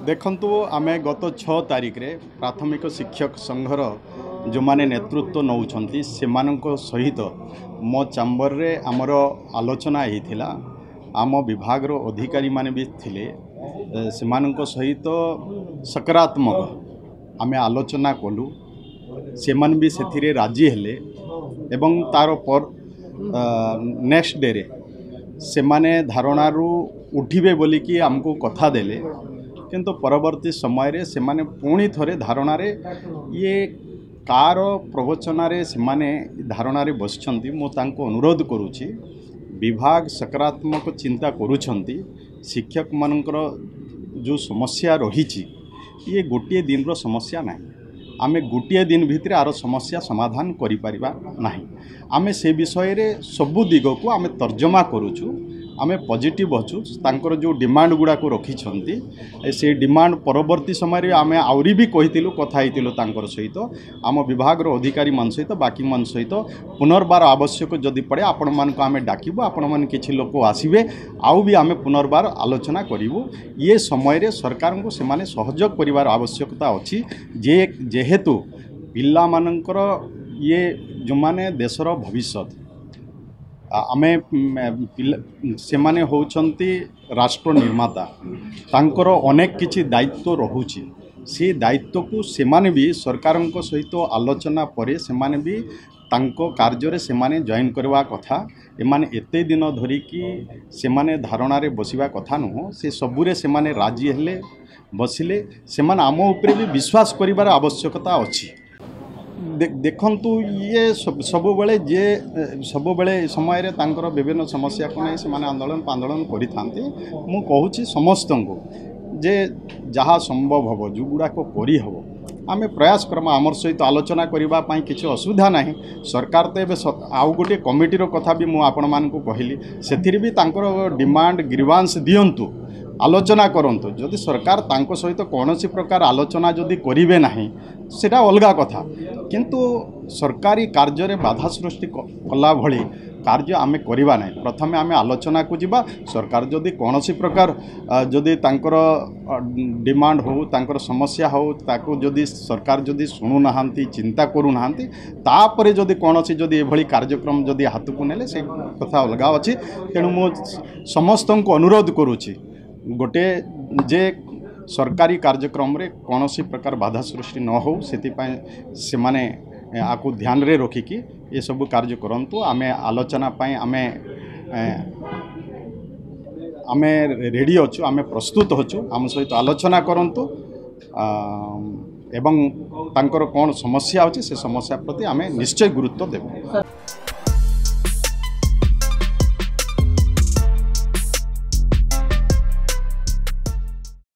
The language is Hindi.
देखंतु आमे गत 6 तारिख रे प्राथमिक शिक्षक संघर जो माने नेतृत्व नौछंती सेमानंको सहित मो चैम्बर रे आमर आलोचना हेतिला। आम विभाग रो अधिकारी माने भी थिले, सेमानंको सहित सकारात्मक आमे आलोचना कलु। सेमान भी सेथिरे राजी हेले एवं तार पर नेक्स्ट डे रे सेमाने धारणारू उठिबे बोली कि हमको कथा देले, किंतु परवर्ती समय रे सेमाने पुणी थरे धारणा रे ये कार प्रवचन सेमाने धारणा रे बसछंती। मो तांको अनुरोध करूची विभाग सकारात्मक चिंता करूछंती। शिक्षक मानकर जो समस्या रहीची ये गोटे दिन रो समस्या नहीं। आमे गोटे दिन भितर आर समस्या समाधान करि परिबा नहीं। आमे से विषय रे सबु दिग को आमे तर्जमा करूछु। आमे पॉजिटिव अच्छु। तांकर जो डिमांड गुड़ा को रखी से डिमांड परवर्ती समय आमे आउरी भी कहितिलु कथा हेतिलु तांकर सहित आम विभाग रो अधिकारी मान सहित बाकी मान सहित पुनर्बार आवश्यक जदि पड़े आपण मान को आमे डाकिबु। आपण मान किछि लोक आसीबे आउ भी आमे पुनर्बार आलोचना करिवु। ये समय रे सरकार को से माने सहयोग करिवार आवश्यकता अछि। जेहेतु पिल्ला मानकर ये जो माने देशर भविष्यत आमे से माने होउछंती राष्ट्र निर्माता। तांकर अनेक किछि दायित्व रहुछि। से दायित्व को से माने भी सरकार सहित आलोचना परे से माने भी तांको कार्य रे से माने जॉइन करवा कथा। एमाने एते दिन धरिकी से माने धारणा रे बसिबा कथा नुह। से सबुरे से माने राजी हेले बसिले। से माने आम उपरे भी विश्वास करिवार आवश्यकता अछि। देखंतु ये सब बेले समय रे तांकर विभिन्न समस्या को नहीं से माने आंदोलन करि थांती। मु कहूची समस्त को जे जहाँ संभव हम जो गुड़ाक करी हबो आमे प्रयास करमा। आमर सहित आलोचना करबा पई किछि असुविधा नहीं। सरकार तो एबे आउ गोटे कमिटीर कथा भी मु आपण मान को कहली। सेथिरि भी तांकर डिमांड ग्रीवांस दियंतु, आलोचना करंतु। जदि सरकार तांको सहित कौनसी प्रकार आलोचना जदि करिवे नहीं सेटा अलगा कथा, किंतु सरकारी कार्य रे बाधा सृष्टि कला भली कार्य आमे करिबा नहीं। प्रथमे आमे आलोचना को जिबा। सरकार जदि कौनसी प्रकार जदि तांकर डिमांड हो तांकर समस्या हो ताको जदि सरकार जदि सुनु नाहांती चिंता करू नाहांती तापरे जदि कौनसी जदि एभली कार्यक्रम जदि हाथ को नेले से कथा अलगा अछि। तेणु मो समस्त को अनुरोध करूची गोटे जे सरकारी कार्यक्रम रे कौनसी प्रकार बाधा सृष्टि न हो से माने आकु ध्यान रे रखिकी ये सब कार्य करंतु। आमे आलोचना पाई आमे रेडी अच्छु, आमे प्रस्तुत होचु। आम सहित आलोचना करंतु एवं तांकर कौन समस्या अछि से समस्या प्रति आमे निश्चय गुरुत्व देबु।